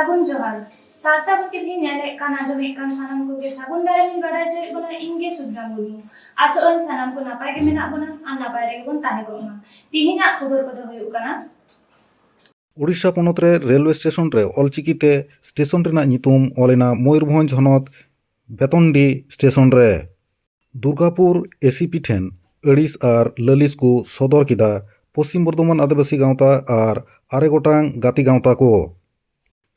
सागुन जोहार सार सागुन टीवी नेले काना जमे कान सानाम को के सागुन दारे मिन बड़ा जे बना इंगे सुद्रा मुर्मू आसोन सानाम को नापाय के मेना बना आ नापाय रे बन ताहे को मा तिहिना खबर को दो हुयु काना उड़ीसा पनत रे रेलवे स्टेशन रे ऑलचिकीते स्टेशन रेना नितुम ऑलेना मयूरभंज हनत बेतनडी स्टेशन रे दुर्गापुर एसीपी ठेन अड़िस और ललिस को सदर किदा पश्चिम बर्धमान आदिवासी गांवता और आरे गोटांग गाती गांवता को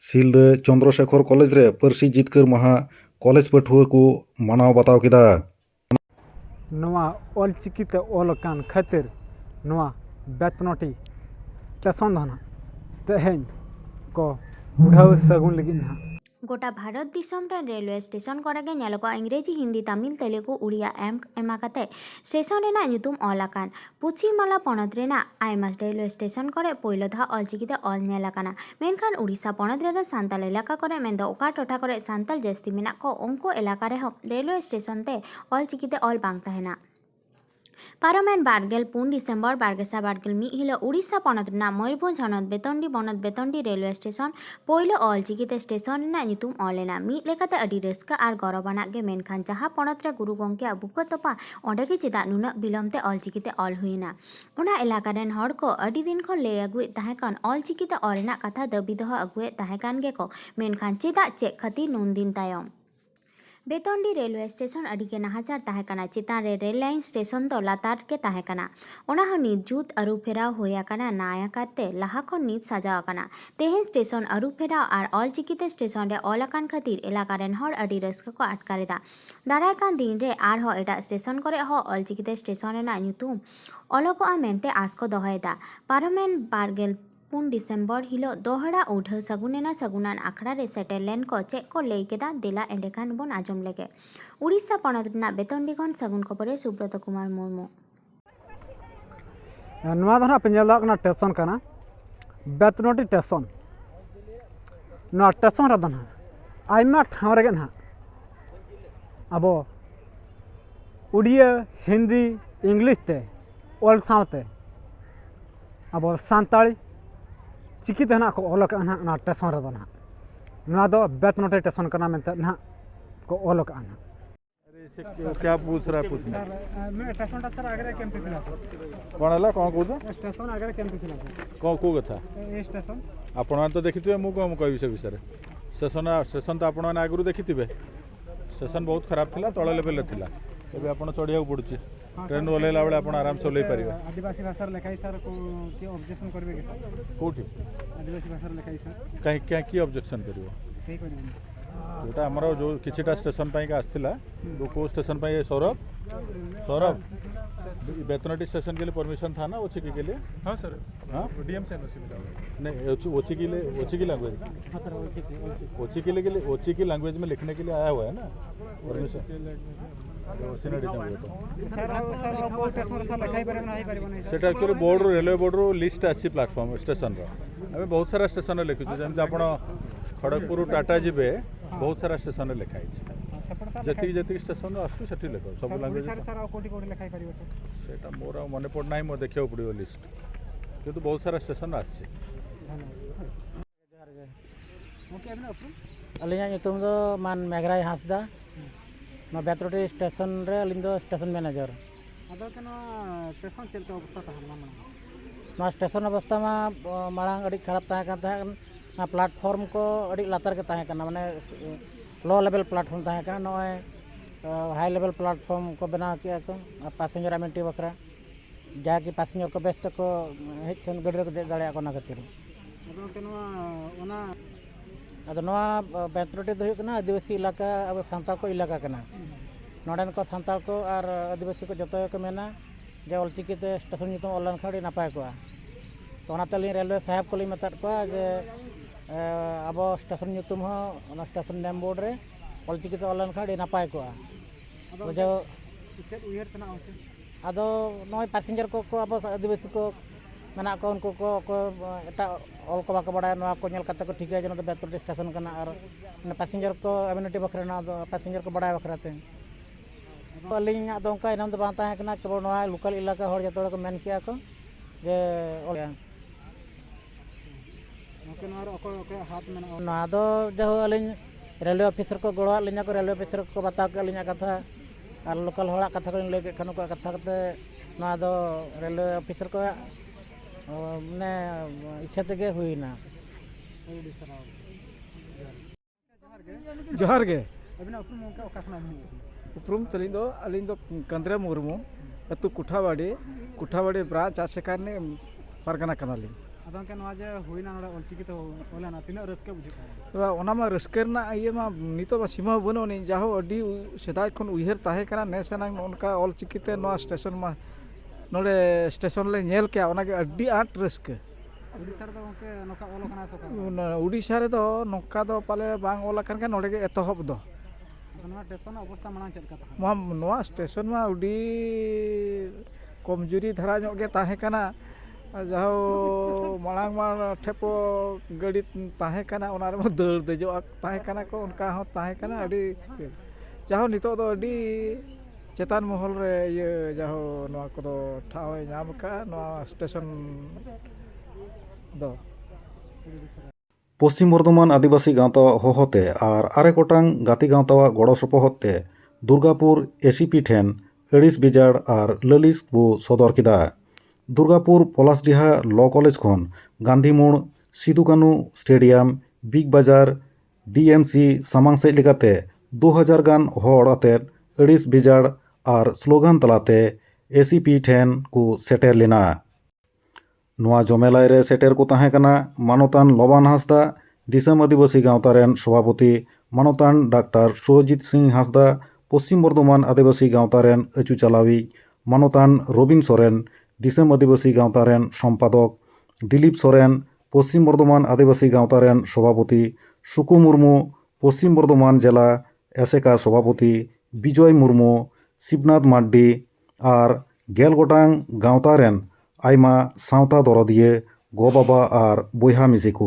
सिलदे चंद्रशेखर कॉलेज रे परसी जितकर महा कॉलेज पठुआ को मनाव बताव किदा नवा ऑलचिकीते ऑलकान खातिर नवा बेतनटी स्टेशन धना तेहेन को उठाव सगुन लगिन हा गोटा भारत दिसम रे रेलवे स्टेशन कोड़े नेलोको अंग्रेजी हिंदी तमिल तेलुगु उड़िया एमाकाते स्टेशन रेना ᱧᱩᱛᱩᱢ ऑल आकान पुछीमाला पनत रेना आयमा रेलवे स्टेशन कोड़े पहिलो धा ऑलचिकीते ऑल नेल आकाना मेनखान उड़ीसा पनत रे सान्ताल इलाका कोड़े मेन दो ओका टोठा कोड़े सान्ताल जास्ती मेना को उनको इलाका रे रेलवे स्टेशन ते ऑलचिकीते ऑल बांग तहेना पारमेन बारगेल 4 डिसेम्बर बारगेसा बारगेल मी हिलो उड़ीसा पनत रेना मयूरभंज हनत बेतनडी रेलवे स्टेशन पहिलो ऑलचिकीते स्टेशन रेना ᱧᱩᱛᱩᱢ ऑलेना मी लेकाते अडी रस्का आर गौरवाना गे मेनखान जहाँ पनत रे गुरु गंके बुको तपा ओंडे गे चेदा नुना बिलमते ऑलचिकीते ऑल हुइना ओना इलाका रेन हड़ को अडी दिन खन ले अगुए ताहेकान ऑलचिकीते ऑल रेना कथा दाबी दह अगुए ताहेकान गे को मेनखान चेदा चे खातिर नुन दिन तायम बेतनडी रेलवे स्टेशन अड़ी के नाहाचार ताहेकाना चितान रे रेल लाइन स्टेशन दो लातार के ताहेकाना ओना ह नित जुत अरु फेराव होयाकाना नाया करते लहा खन नित सजाव आकाना तेहेन स्टेशन अरु फेराव आर ऑलचिकीते स्टेशन रे ऑल आकान खातिर इलाका रेन हड़ अड़ी रस्का को आटकारेदा दाराय कान दिन रे आर हो एटा स्टेशन करे हो ऑलचिकीते स्टेशन रेना ᱧᱩᱛᱩᱢ ऑलकोआ मेनते आस को दोहयदा पारमेन बारगेल 4 डिसेम्बर हिलो दोहरा उठाव सगुनेना सगुनान आखड़ा रे सेटेल लेन को चे को लई केदा देला एंडेखान बन आजम लेगे उड़ीसा पनत रेना बेतनडी खन सगुन खबरे सुब्रत कुमार मुर्मू नवा धना पेंजल कना स्टेशन कना बेतनटी स्टेशन नवा स्टेशन रे दना आइमा ठाव रे ना अब उड़िया हिंदी इंग्लिश ते ऑल सावते अब सान्ताली चिकी तेना को ऑल का ना स्टेशन रे ना नवा दो बेतनटी स्टेशन कना मेनते ना को ऑल का ना क्या पूछ रहा है पूछना मैं स्टेशन टा सर आगे केमती थिला कौन है कौन कौन स्टेशन आगे केमती थिला कौन को कथा ए स्टेशन आपण तो देखिथिबे मु कम कहबी से विषय स्टेशन तो आपण आगु देखिथिबे स्टेशन बहुत खराब थिला तळ लेवल थिला एबे आपण चढ़िया पड़ुची ट्रेन ओलेला बेले आपण आराम से ओलै परिबे आदिवासी भाषा लेखाई सर को के ऑब्जेक्शन करबे के सर कोठी आदिवासी भाषा लेखाई सर कहीं क्या की ऑब्जेक्शन करिवो कई करबे जोटा हमर जो किछिटा स्टेशन पई का आस्थिला तो को स्टेशन पई सौरभ बेतनटी स्टेशन के लिए परमिशन था ना ओची के लिए हाँ सर हाँ डीएम से एनओसी मिला नहीं ओची की लैंग्वेज हां सर ओची की लैंग्वेज में लिखने के लिए आया हुआ है ना परमिशन सेटा actually board railway board list आछि प्लेटफॉर्म स्टेशन रो आमे बहुत सारा स्टेशन लिखुछु जेमति आपण खड़गपुर टाटा जिबे बहुत सारा स्टेशन लिखाई जति जति स्टेशन आसु सेठी लिख सब लैंग्वेज सर कोटी कोटी लिखाई परिबो सर सेटा मोर मन पड़ नाही मो देखियो पड़ियो लिस्ट किंतु बहुत सारा स्टेशन आछि ओके अबना अलिया ᱧᱩᱛᱩᱢ ᱫᱚ मान मेघराय हांसदा ना बेतनटी स्टेशन रे अलिंग दो स्टेशन मैनेजर अदो केनो स्टेशन चलते अवस्था तहन ना स्टेशन अवस्था में मांग अड़ी खराब तहन ना प्लेटफॉर्म को अड़ी लातार के तहन माने लो लेवल प्लेटफॉर्म तहन नय हाई लेवल प्लेटफॉर्म को बना किया को पैसेंजर एमिनिटी बखरा जाकि पैसेंजर को बेस्ट को हेज सेन गड्डी को दे दाड़े को ना खातिर अदो केनो ओना अदो नवा बेतनटी दो हुई आदिवासी इलाका अब सान्ताल को इलाका कना नोडेन को सान्ताल को और आदिवासी को जतो को मेना जे ऑलचिकीते स्टेशन ᱧᱩᱛᱩᱢ ऑल खड़ी नपाय को तो ओनाते रेलवे साहेब को मता को जे अब स्टेशन ᱧᱩᱛᱩᱢ हो स्टेशन नेम बोर्ड रे ऑलचिकीते ऑल खड़ी नपाय को जो टिकट उयर तना होचे अदो नय पैसेंजर को अब आदिवासी को मेना को उनको को एटा ऑल को बाको बड़ा नवा को नेल कते को ठीक है जनो बेतनटी स्टेशन कना और पैसेंजर को एमिनिटी बखरा ना दो पैसेंजर को बड़ा बखराते अलिंग दो उनका इनाम तो बांता है कना केवल नवा लोकल इलाका हर जतो को मेन किया को जे नवा दो जो अलिंग रेलवे ऑफिसर को गड़वा लिया को रेलवे ऑफिसर को बता के अलिंग कथा और लोकल हड़ा कथा को लगे खान को कथा करते नवा दो रेलवे ऑफिसर को ने इच्छा तेगे हुईना जोहार गे उपरूम तलिंग दो अलिंग दो कंद्रे मुर्मू अतु कुठावाड़ी ब्रांच आशेकारने पारगना कनाली अदम के नवा जे हुईना नोडा ऑलचिकी तो ओलेना तीना रस्के बुझे ओना मा रस्करना इये मा नितो बा सीमा बनुनी जाहो अडी सेदाय खन उइहर ताहे कना नेसनांग उनका ऑलचिकीते नवा स्टेशन मा नोडे स्टेशन ले नेल के ओनागे अडी आट रस्के उड़ीसा रे दो के नोका ओलो कना सोका उड़ीसा रे दो नोका दो पाले बांग ओला कन के नोडे के एतहब दो नवा स्टेशन अवस्था माना चेक कथा मा नवा स्टेशन मा उडी कमजोरी धरा ᱧᱚᱜ गे ताहे कना जाहो मांग मा ठेपो गाड़ी ताहे कना ओना रे दर देजो ताहे कना को उनका हो ताहे कना अडी जाहो नितो दो अडी चेतान महल रे ये जाहो नवा को दो ठावे नाम का नवा स्टेशन दो पश्चिम बर्धमान आदिवासी गाँवता होहोते और आरे गोटांग गाती गाँवतावा गड़ो सपोहते दुर्गापुर एसीपी ठेन अड़िस बिजाड़ और ललिस बो सदर किदा। दुर्गापुर पलासडीहा ल कलेज खन गांधी मोड़ सिदू कानू स्टेडियम बिग बाजार डीएमसी सामांग सेज लेकाते 2000 गान हड़ आतेद अड़िस बिजाड़ और स्लोगान तलाते एसीपी ठेन को सेटेर लेना। नोआ जमेलाय रे सेटेर को ताहें कना मानोतान लबान हांसदा, दिसम आदिवासी गाँवता रेन सभापति मानोतान डॉक्टर सुरजीत सिंह हांसदा, पश्चिम बर्धमान आदिवासी गाँवता रेन अचू चालावी मानोतान रबिन सोरेन, दिसम आदिवासी गाँवता रेन सम्पादक दिलीप सोरेन, पश्चिम बर्धमान आदिवासी गाँवता रेन सभापति सुकु मुर्मू, पश्चिम बर्धमान जिला एसेका सभापति विजय मुर्मू, शिवनाथ मार्डी और 10 गोटांग गाँवता रेन आयमा सावता दरदिये गो बाबा और बयहा मिसी को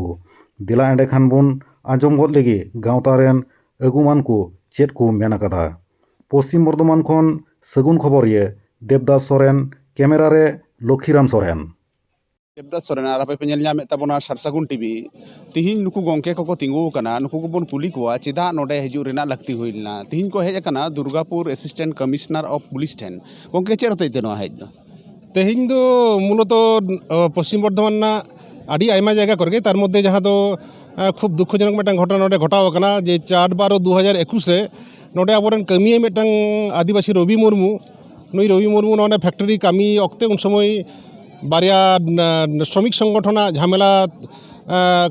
दिला एंडे खान बुन आंजम गद लेगी गाँवता रेन अगुमान को चेत को मेन अकादा। पश्चिम बर्धमान खन सगुन खबरिये देवदास सोरेन, कैमरा रे लक्ष्मीराम सोरेन। देवदास सोरेन और आपे पेल नामे ताबोना सारसागुन टीवी तिहिन नुकु गोंके को तिंगु कना नुकु को बन कुली कोआ चेदा नोडे हजू रेना लगती हुईना तिहिन को हेज कना Durgapur assistant commissioner of police ठेन गोंके चेर होते नो हेज दो तेहिं दो मूलत पश्चिम बर्धमान आड़ी आयमा जायगा करगे तार मध्य जहाँ दो खूब दुखजनक मिटन घटना नोडे घटाव कना जे 4/12/2021 रे नोडे आबोरेन कमिये मिटन आदिवासी रवि मुर्मू नुई रवि मुर्मू नोडे फैक्ट्री कामी अक्ते उन समय बारिया श्रमिक संगठन झमेला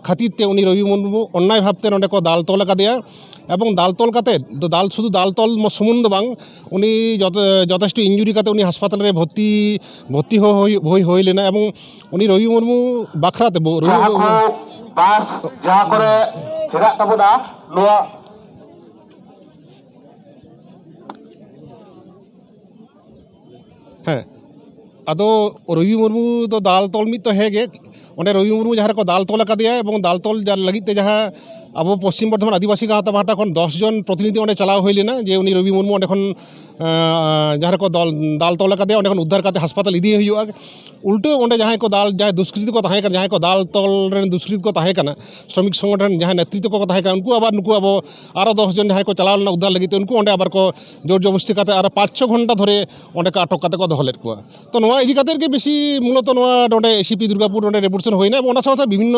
खातिर ते उनी रवि मुर्मू अन्याय भावते नोडे को दाल तोल कादेया এবং দাল তল কাতে দাল শুধু দাল তল সুমুন্দ বাং উনি যথেষ্ট ইঞ্জুরি কাতে উনি হাসপাতালে ভর্তি হইলেন এবং উনি রবি মুর্মু বাখরাতে বাস যা করে ফেরা তাবনা নোয়া হ্যাঁ আদো রবি মুর্মু তো দাল তল মিত তো হেগে ওনে রবি মুর্মু যাহার को दाल तोल कादेया এবং दाल तोल लगित ते जहाँ अब पश्चिम बर्धमान आदिवासी गाँवता बाटा खन 10 जन प्रतिनिधि ओंडे चलाव हुई लेना जे उनी रवि मुर्मू ओंडे खन जहाँ को दाल तोल कादे ओंडे खन उद्धार काते हासपाताल इदी हुआ उल्टे ओंडे जहाँ को दाल जहाँ दुष्कृति को ताहें जहाँ को दाल तोल रेन दुष्कृति को ताहें कना श्रमिक संगठन जहाँ नेतृत्व को ताहें कना उनको आबार नुकु अब आरो 10 जन जहाँ को चलाव लेना उद्धार लगी उनको ओंडे आबार को जोर जबरदस्ती काते आरो 5-6 घंटा धरे ओंडे का अटक काते को दहलेट को तो नोआ इदी काते के बेसी मूलत नोआ ओंडे एसीपी दुर्गापुर ओंडे रेवोल्यूशन होइना ओना साथ विभिन्न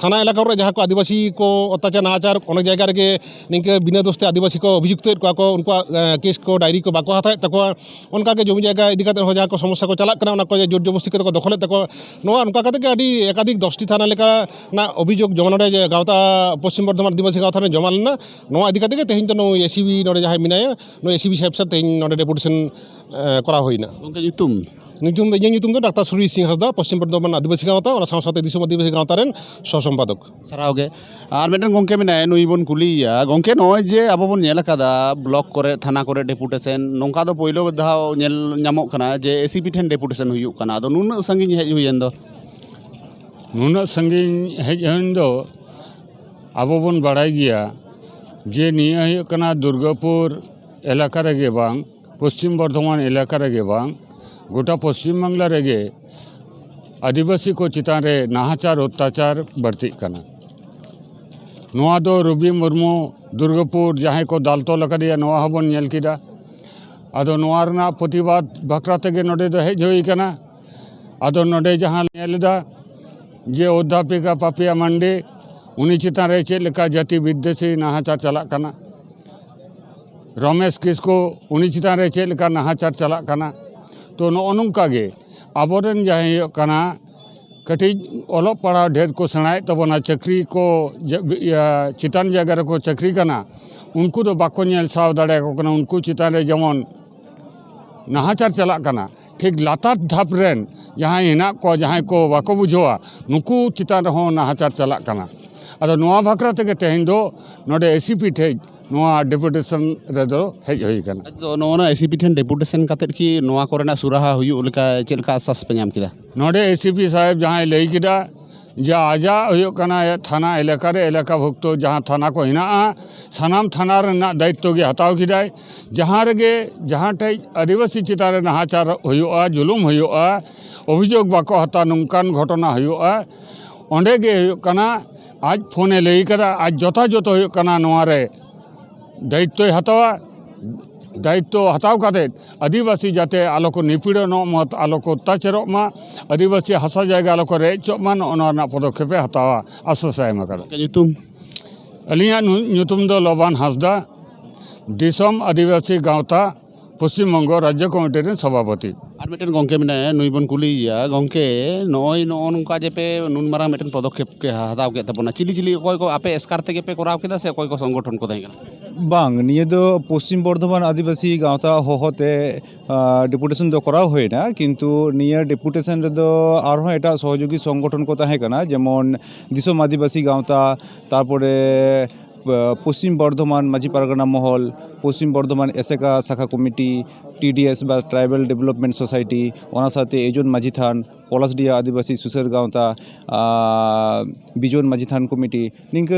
थाना इलाका रे जहाँ को आदिवासी को अत्याचार नाचार अनेक जगह रे निके बिना दोस्ते आदिवासी को अभियुक्त को उनको केस को डायरी को बाको हाथ तक उनका के जमी जगह इदी काते हो जहाँ को समस्या को चला करना को जोर जबरदस्ती को दखल तक नोआ उनका काते के आदि एकाधिक 10टी थाना लेका ना अभियोग जमानोडे गाँवता पश्चिम बर्धमान आदिवासी गाँव थाने जमा लेना नोआ इदी काते के तेहिं तो नो एसीबी नोडे जहाँ मिनाया नो एसीबी साहेब साथ तेहिं नोडे डेपुटेशन करा होइना गोंके युतुम ᱧᱩᱛᱩᱢ ᱫᱚ ᱰᱟᱠᱛᱟᱨ ᱥᱩᱨᱤ ᱥᱤᱝ ᱦᱟᱸᱥᱫᱟ ᱯᱚᱥᱪᱤᱢ ᱵᱚᱨᱫᱷᱚᱢᱟᱱ ᱟᱹᱫᱤᱵᱟᱹᱥᱤ ᱜᱟᱶᱛᱟ ᱚᱱᱟ ᱥᱟᱶ ᱥᱟᱶᱛᱮ ᱫᱤᱥᱚᱢ ᱟᱹᱫᱤᱵᱟᱹᱥᱤ ᱜᱟᱶᱛᱟ ᱨᱮᱱ ᱥᱚᱥᱚᱢᱯᱟᱫᱚᱠ साराव गे और मिटन गोंके मिनाय नुई बन कुलिया गोंके नय जे आबो बन नेल कादा ब्लॉक करे थाना करे डेपुटेशन नोंका दो पहिलो धाव नेल ᱧᱟᱢᱚᱜ कना जे एसीपी ठेन डेपुटेशन हुयुक कना दो नुन संगिन हेज हुयेन दो नुन संगिन हेज हन दो आबो बन बाड़ाय गिया जे निया हुयुक कना दुर्गापुर एलाका रेगे बांग पश्चिम बर्धमान एलाका रेगे बांग गोटा पश्चिम बांगला रेगे आदिवासी को चितान रे नाहाचार अत्याचार बढ़ती कना नोआ दो रवि मुर्मू दुर्गापुर जहाँ को दाल तोल अकादिया नोआ हबन नेल किदा आदो नोआ रना प्रतिबाद बकरा तेगे नोडे दो हेज होई कना आदो नोडे जहाँ नेलदा जे अध्यापिका पापिया मंडे उनी चितान रे चेद लेका जाति विद्वेषी नाहाचार चला कना रमेश किसको उनी चितान रे चेद लेका नाहाचार चला कना तो नोआ नोंका गे आबोरेन जहाँ कना कटिज ओलोग पढ़ा ढेर को सेणाए तबना चाकरी को चितान जगह को चाकरी कना उनको तो बाको नेल साव दाड़े को कना उनको चितान रे जेमन नाहाचार चला कना ठीक लातार धाप रेन जहाँ हेना को जहाँ को बाको बुझोआ नुकु चितान हो नाहाचार चला कना अदो नोआ भाकरा तेगे तेहेन दो नोडे एसीपी ठेज नोआ डेपुटेशन रेदो हेज होई कना तो नोना एसीपी ठेन डेपुटेशन कातेद की नोआ कोरेना सुराहा हुयु लेका चेद लेका आसास पे नाम किदा नोडे एसीपी साहेब जहाँ लई किदा जा आजा हुयुग कना थाना एलाका रे एलाका भुक्तो जहाँ थाना को हिना सानाम थाना रेना दायित्व गे हताव किदाय जहाँ रेगे जहाँ ठेज आदिवासी चितान रे नाहाचार हुयुगा जुलुम हुयुगा अभियोग बाको हता नोंकान घटना हुयुगा ओंडे गे हुयुग कना आज फोने लई कदा आज जोता जोतो हुयुग कना नोआ रे दायित्व हतावा दायित्व हताव काते आदिवासी जाते आलो को निपीड़न मत आलो को अत्याचार मा आदिवासी हसा जायगा आलो को रेचो मान ओना पदक्षेपे हतावा आश्वास एम अकादा ᱧᱩᱛᱩᱢ अलिया ᱧᱩᱛᱩᱢ दो लोबान हांसदा दिसम आदिवासी गावता पश्चिम बंग राज्य कमिटी रेन सभापति और मिटन गंके में नुई बन कुलिया गंके नय नोका जेपे नुन मारा मिटन पदक्षेप के हताव के तबना चिली चिली कोई को आपे एस्कार तेगे पे कराव केदा से कोई को संगठन को तहेगा बांग निये दो पश्चिम बर्धमान आदिवासी गावता होहोते डेपुटेशन दो कराव होयना किंतु निये डेपुटेशन रे दो आरो एटा सहयोगी संगठन को तहेकना जेमन दिसम आदिवासी गावता तारपरे पश्चिम बर्धमान माझी पारगना महल पश्चिम बर्धमान एसेका शाखा कमिटी टीडीएस बा ट्राइबल डेवलपमेंट सोसाइटी ओना साथे एजन माझी थान पलासडिया आदिवासी सुसर गावता बिजन माझी थान कमिटी निंक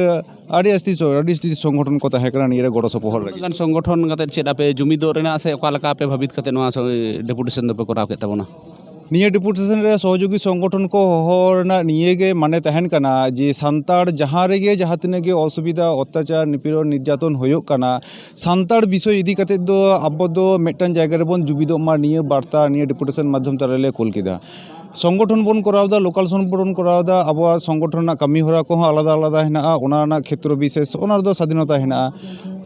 आड़ी अस्ति संगठन को तहेकना निये गड़ो सपोहर गान संगठन गाते चेद आपे जुमिदो रेना से ओका लका आपे भाबित काते नोआ डेपुटेशन दो पे कराव के तबना निये डेपुटेशन रे सहयोगी संगठन को होरना निये गे माने तहन कना जे सांताड़ जहाँ रेगे जहाँ तिने गे असुविधा अत्याचार निपीड़न निर्यातन होयोग कना सांताड़ विषय इदी काते दो आबो दो मेटन जायगा रे बन जुबिदो मा निये बार्ता निये डेपुटेशन माध्यम तारेले कोल किदा संगठन बन करावदा लोकल संगठन करावदा अब संगठन कमी होरा को आलादा आलादा हेना ओना क्षेत्र विशेष ओना दो स्वाधीनता हेना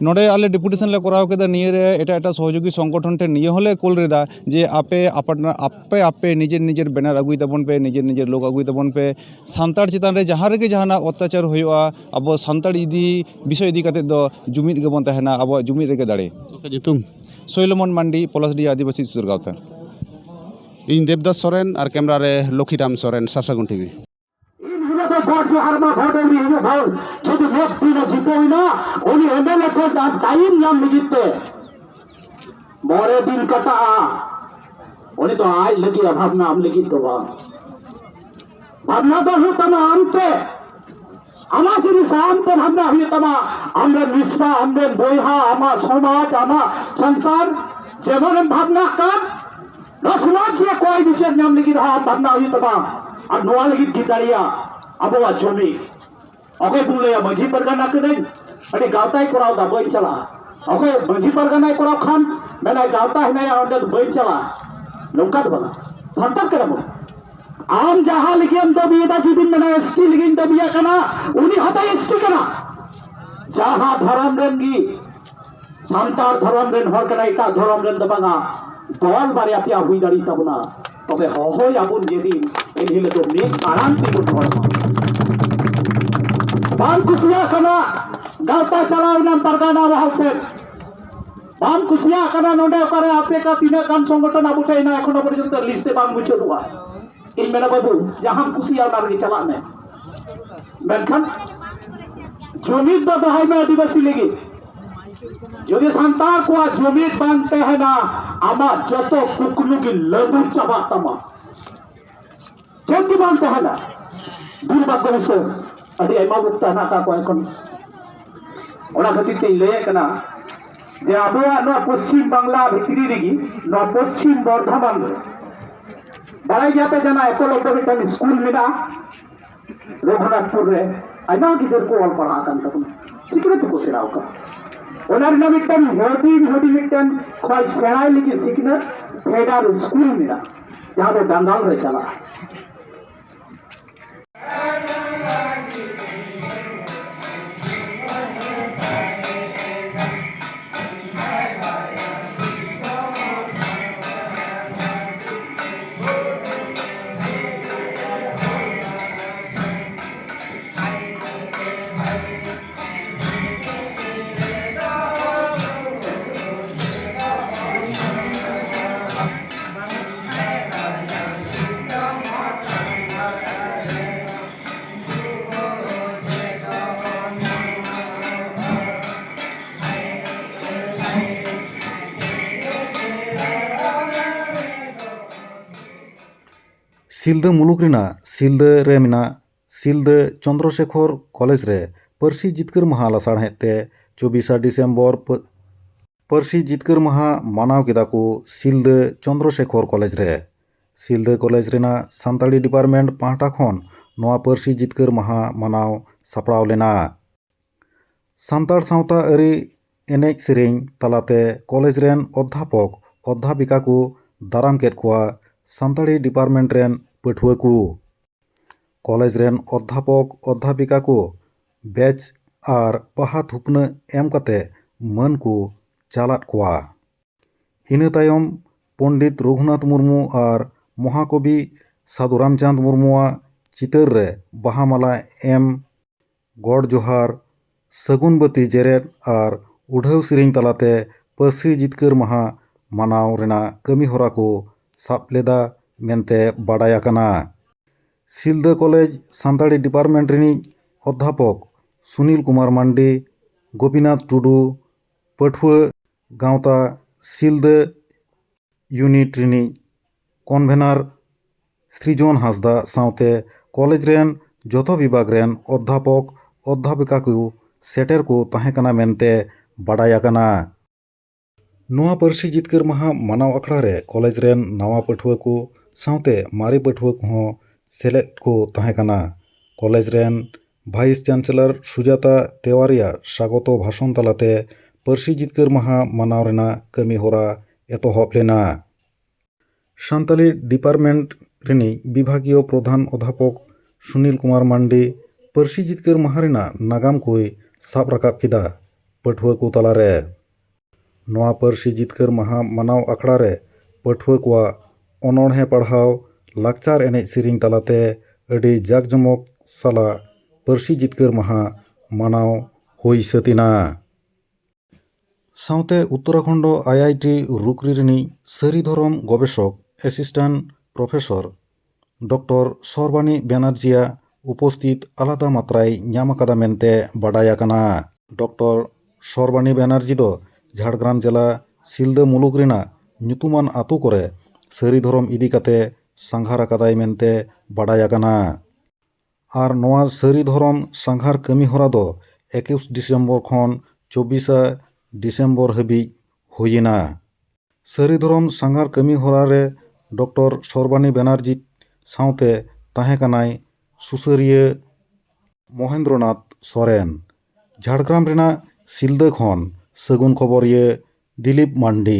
नोडे आले डेपुटेशन ले कराव केदा निये रे एटा एटा सहयोगी संगठन टे निये होले कोल रेदा जे आपे आपे आपे निजेर निजेर बैनर अगुई तबन पे निजेर निजेर लोग अगुई तबन पे सांताड़ चितान रे जहाँ रेगे जहाना अत्याचार होयोआ अब सांताड़ इदी विषय इदी काते दो जुमिद गेबन तहेना अब जुमिद रेगे दाड़े ᱧᱩᱛᱩᱢ सोइलमन मांडी पलासडिया आदिवासी सुसर गावता इन देवदास सोरेन और कैमरा रे लखीराम सोरेन सारसागुन टीवी इन हिलते भोट जो हरमा भोट एमनी हिने भाव যদি ব্যক্তি না জিতোই না উনি এমএলএ কে টাইম নাম লিখতে মরে দিন কাটা উনি তো আই লাগি ভাবনা আম লিখি তো ভাবনা তো হতমা আমতে আমার জিনিস আমতে ভাবনা হতমা আমরা নিষ্ঠা আমরা বইহা আমার সমাজ আমার সংসার যেমন ভাবনা কাজ समाज में कोई विचार नाम लगी रहा भावना हुई तबा और नोआ लगी गिटारिया अब वो जमी ओके बोले मझी परगना करे अरे गावता ही कराव दा बई चला ओके मझी परगना कराव खान मैंने गावता है नहीं और बई चला नौका तो बना संतर करम आम जहां लगी हम तो भी इधर जुदिन मैंने एसटी लगी तो भी करना उन्हीं हता एसटी करना जहां धर्म रेंगी संतार धर्म रेन हर करना इका धर्म रेन दबागा दल बारे आप हुई दाड़ी तबना तबे हय आबुन जेदिन एन हिले तो मेक आराम तिगुन हरमा बाम कुसिया कना गावता चलाव नाम परगाना महल से बाम कुसिया कना नोडे करे आसे का तीना कान संगठन आबुटे ना एखोनो पर्यन्त लिस्टे बाम मुचुआ इन मेना बाबू जहां कुसिया मार्गे चला में मेनखान जमीन दो दहाई में आदिवासी लगी যদি সান্তার কোয়া জমির বানতে হয় না আমার যত কুকুলুগি লদুর চাবা তামা যদি বানতে হয় না দুর্ভাগ্য বিষয় আদি আইমা বুকতা না কা কয় কোন ওনা খাতির তে লয়ে কানা যে আবহাওয়া নো পশ্চিম বাংলা ভিতরি রেগি নো পশ্চিম বর্ধমান बड़ाई जाते जाना एपोलो मिट्टन स्कूल मेना रघुनाथपुर रे आयमा गिदर को ऑल पढ़ा कान तक सिकनत को सेराव का ओनार ना मिट्टन होडी मिट्टन कोई सेराई लिखी सिकनत फेडर स्कूल मेना जहां पे डांगाल रे चला सिलदा मुलुक रिना सिलदा रे मिना सिलदा चंद्रशेखर कॉलेज रे परसी जितकर महा लासाड़हेते 24 डिसेम्बर परसी जितकर महा मानाव केदा को सिलदा चंद्रशेखर कॉलेज रे सिलदा कॉलेज रिना सानताड़ी डिपार्टमेंट पाहटा खन नोआ परसी जितकर महा मानाव सापड़ाव लेना सानताड़ सावता आरी एनेज सेरेñ तालाते कॉलेज रेन अध्यापक अध्यापिका को दाराम केद कोआ सानताड़ी डिपार्टमेंट रेन पठुआ को कॉलेज रेन अध्यापक अध्यापिका को बैच और पहा थुपना एम कते मन को चालात कोआ इना तायम पंडित रघुनाथ मुर्मू और महाकवि साधु रामचंद्र मुर्मुआ चितर रे बाहामाला एम गड़ जोहार सगुन बती जेरेद और उढ़ाव सेरेñ तालाते परसी जितकर महा मानाव रेना कमी होरा को साब लेदा मेनते बाडाय आकाना सिलदा कॉलेज सानताड़ी डिपार्टमेंट रिनी अध्यापक सुनील कुमार मांडी गोपीनाथ टुडू पठुआ गावता सिलदा यूनिट रिनी कन्वेनर सृजन हांसदा सावते कॉलेज रेन जतो विभाग रेन अध्यापक अध्यापिका को सेटर को ताहें कना मेनते बाडाय आकाना नोआ परसी जितकर महा मानाव अखड़ा रे कॉलेज रेन नावा पठुआ को सावते मारे पठुआ को सेलेद को ताहें कना कॉलेज रेन भाइस चांसलर सुजाता तेवारिया स्वागत भाषण तलाते परसी जितकर महा मानाव रेना कमी होरा एतोहब लेना सानताली डिपार्टमेंट रिनी विभागीय प्रधान अध्यापक सुनील कुमार मांडी परसी जितकर महा रेना नागाम कोई साब राकाब किदा पठुआ को तलारे नोआ परसी जितकर महा मानाव अखड़ा रे पठुआ कोआ अनोढ़े पढ़ाव लाकचार एनेज सेरेñ तालाते अडी जाकजमक साला परसी जितकर महा मानाव हुई सतिना सावते उत्तराखंड आईआईटी रुकरी रिनी सारी धरम गवेषक एसिस्टेंट प्रोफेसर डॉक्टर सरबानी बैनार्जिया उपस्थित आलादा मात्राय ᱧᱟᱢ आकादा मेनते बाडाय आकाना डॉक्टर सरबानी बैनार्जी दो झाड़ग्राम जिला सिलदा मुलुक रिना ᱧᱩᱛᱩᱢᱟᱱ आतु करे सारी धरम इदी काते सांघार आकादाय मेनते बाडाय आकाना आर नोआ सारी धरम सांघार कमी होरा दो 21 डिसेम्बर खन 24 डिसेम्बर हाबी हुयना सारी धरम सांघार कमी होरा रे डॉक्टर सरबानी बैनार्जी सावते ताहें कनाय सुसरिया महेंद्रनाथ सोरेन झाड़ग्राम रिना सिलदा खन सगुन खबरिया दिलीप मांडी।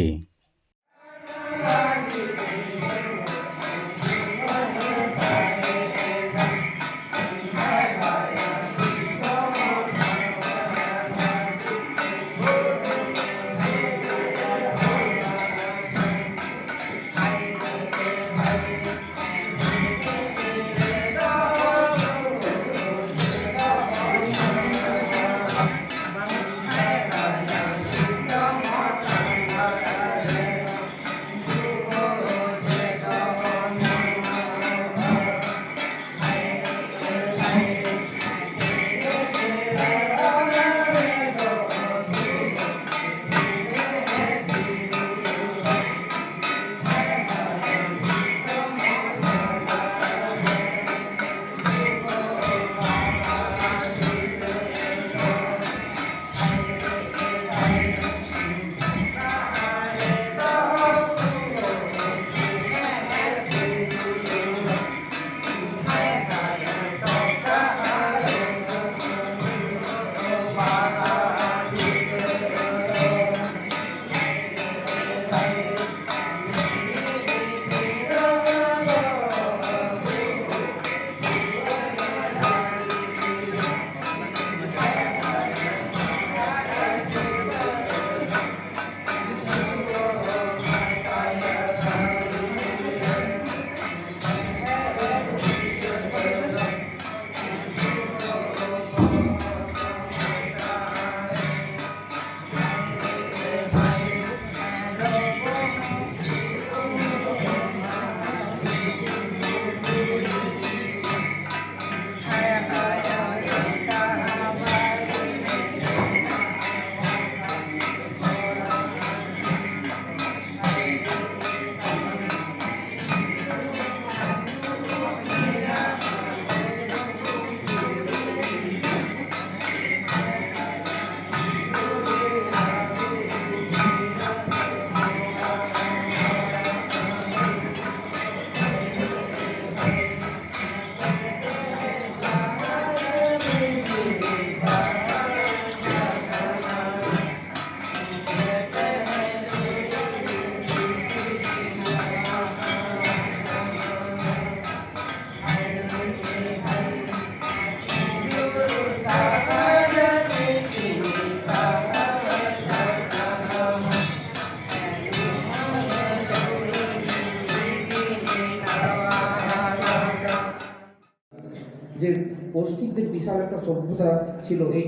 পৌষ্টিকদের বিশাল একটা সভ্যতা ছিল এই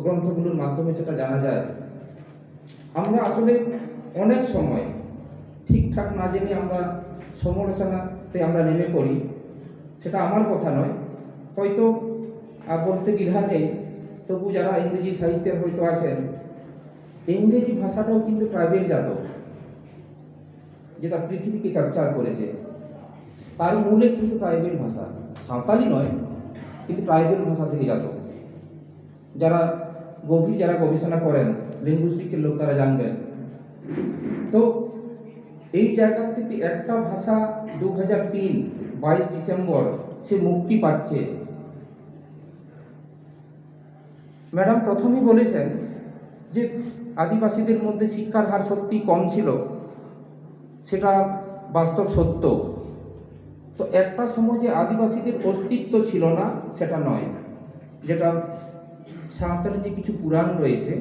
গ্রন্থগুলোর মাধ্যমে সেটা জানা যায়। আমরা আসলে অনেক সময় ঠিকঠাক না জেনে আমরা সমালোচনাতে আমরা নেমে পড়ি, সেটা আমার কথা নয়, হয়তো বলতে দ্বিধা নেই, তবু যারা ইংরেজি সাহিত্যের হয়তো আছেন, ইংরেজি ভাষাটাও কিন্তু ট্রাইবেল জাত, যেটা পৃথিবীকে ক্যাপচার করেছে, তার মূলে কিন্তু ট্রাইবেল ভাষা, সাঁওতালি নয়, কিন্তু ট্রাইবেল ভাষা থেকে জাত। যারা যারা গবেষণা করেন, লিঙ্গুইস্টিকের লোক, তারা জানবেন। তো এই জায়গা থেকে একটা ভাষা 2003 22 ডিসেম্বর সে মুক্তি পাচ্ছে। ম্যাডাম প্রথমেই বলেছেন যে আদিবাসীদের মধ্যে শিক্ষার হার সত্যি কম ছিল, সেটা বাস্তব সত্য। তো একটা সময় যে আদিবাসীদের অস্তিত্ব ছিল না সেটা নয়, যেটা সাঁওতালি যে কিছু পুরাণ রয়েছে,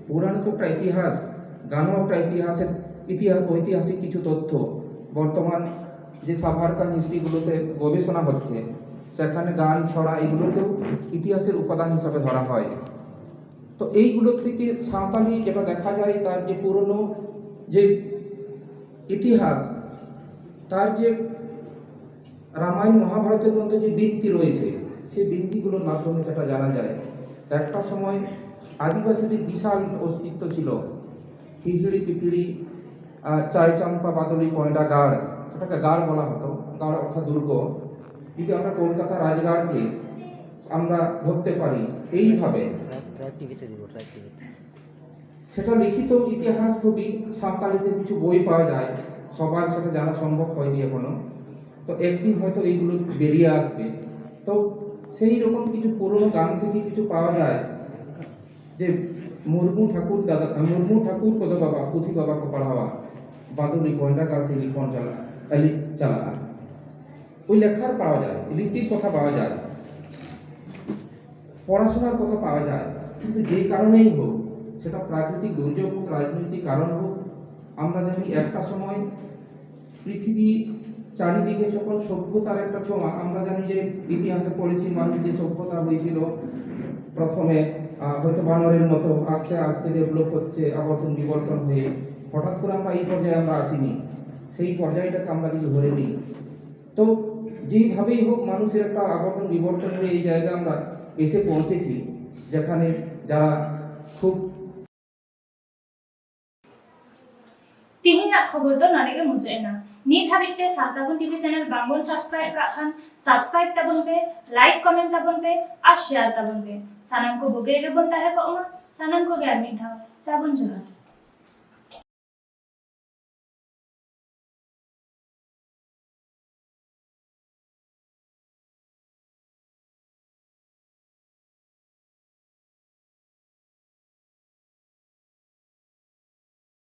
পুরাণ তো একটা ইতিহাস, গানও একটা ঐতিহাসিক কিছু তথ্য। বর্তমান যে সাভারকার হিস্ট্রিগুলোতে গবেষণা হচ্ছে, সেখানে গান, ছড়া এগুলোকেও ইতিহাসের উপাদান হিসাবে ধরা হয়। তো এইগুলোর থেকে সাঁওতালি যেটা দেখা যায়, তার যে পুরনো যে ইতিহাস, তার যে রামায়ণ মহাভারতের মধ্যে যে বৃত্তি রয়েছে, সেই বৃত্তিগুলোর মাধ্যমে সেটা জানা যায়। একটা সময় আদিবাসীদের বিশাল অস্তিত্ব ছিল, হিজড়ি পিপিড়ি, চাই চাম্পা বাদলি কয়টা গাড়, সেটাকে গাড় বলা হতো, গাড় অর্থাৎ দুর্গ। যদি আমরা কলকাতা রাজগাড়কে আমরা ধরতে পারি এইভাবে, সেটা লিখিত ইতিহাস খুবই সাঁওতালিতে কিছু বই পাওয়া যায়, সবার সেটা জানা সম্ভব হয়নি এখনো। তো একদিন হয়তো এইগুলো বেরিয়ে আসবে। তো সেই রকম কিছু পুরনো গান থেকে কিছু পাওয়া যায় যে মুর্মু ঠাকুর কত বাবা পুঁথি বাবা কো পড়াওয়া, বাদুলি কয়টা গাড়তে লিখন চালা, ওই লেখার পাওয়া যায়, লিপির কথা পাওয়া যায়, পড়াশোনার কথা পাওয়া যায়। কিন্তু যে কারণেই হোক, সেটা প্রাকৃতিক দুর্যোগ হোক, রাজনৈতিক কারণ হোক, আমরা জানি একটা সময় পৃথিবী চারিদিকে যখন সভ্যতার একটা ছোঁয়া, আমরা জানি যে ইতিহাসে পড়েছি মানুষ যে সভ্যতা হয়েছিল প্রথমে হয়তো বানরের মতো, আস্তে আস্তে ডেভেলপ হচ্ছে, আবর্তন বিবর্তন হয়ে হঠাৎ করে আমরা এই পর্যায়ে আমরা আসিনি। সেই পর্যায়টাকে আমরা যদি ধরে নিই, তো যেইভাবেই হোক মানুষের একটা আবর্তন বিবর্তন হয়ে এই জায়গায় আমরা এসে পৌঁছেছি, যেখানে যারা খুব ᱛᱤᱦᱤᱧᱟᱜ ᱠᱷᱚᱵᱚᱨ ᱫᱚ ᱱᱚᱰᱮ ᱜᱮ ᱢᱩᱪᱟᱹᱫ ᱮᱱᱟ। ᱱᱤᱛ ᱦᱟᱹᱵᱤᱡ ᱛᱮ ᱥᱟᱨᱥᱟᱜᱩᱱ ᱴᱤᱵᱷᱤ ᱪᱮᱱᱮᱞ ᱵᱟᱝᱵᱚᱱ ᱥᱟᱵᱥᱠᱨᱟᱭᱤᱵ ᱠᱟᱜ ᱠᱷᱟᱱ ᱥᱟᱵᱥᱠᱨᱟᱭᱤᱵ ᱛᱟᱵᱚᱱ ᱯᱮ, ᱞᱟᱭᱤᱠ ᱠᱚᱢᱮᱱᱴ ᱛᱟᱵᱚᱱ ᱯᱮ ᱟᱨ শেয়ার ᱛᱟᱵᱚᱱ ᱯᱮ। ᱥᱟᱱᱟᱢ ᱠᱚ ᱵᱩᱜᱤ ᱨᱮᱜᱮ ᱵᱚᱱ ᱛᱟᱦᱮᱸ ᱠᱚᱜ ᱢᱟ। ᱥᱟᱱᱟᱢ ᱠᱚᱜᱮ ᱟᱨ ᱢᱤᱫ ᱫᱷᱟᱣ ᱥᱟᱹᱜᱩᱱ ᱡᱚᱦᱟᱨ।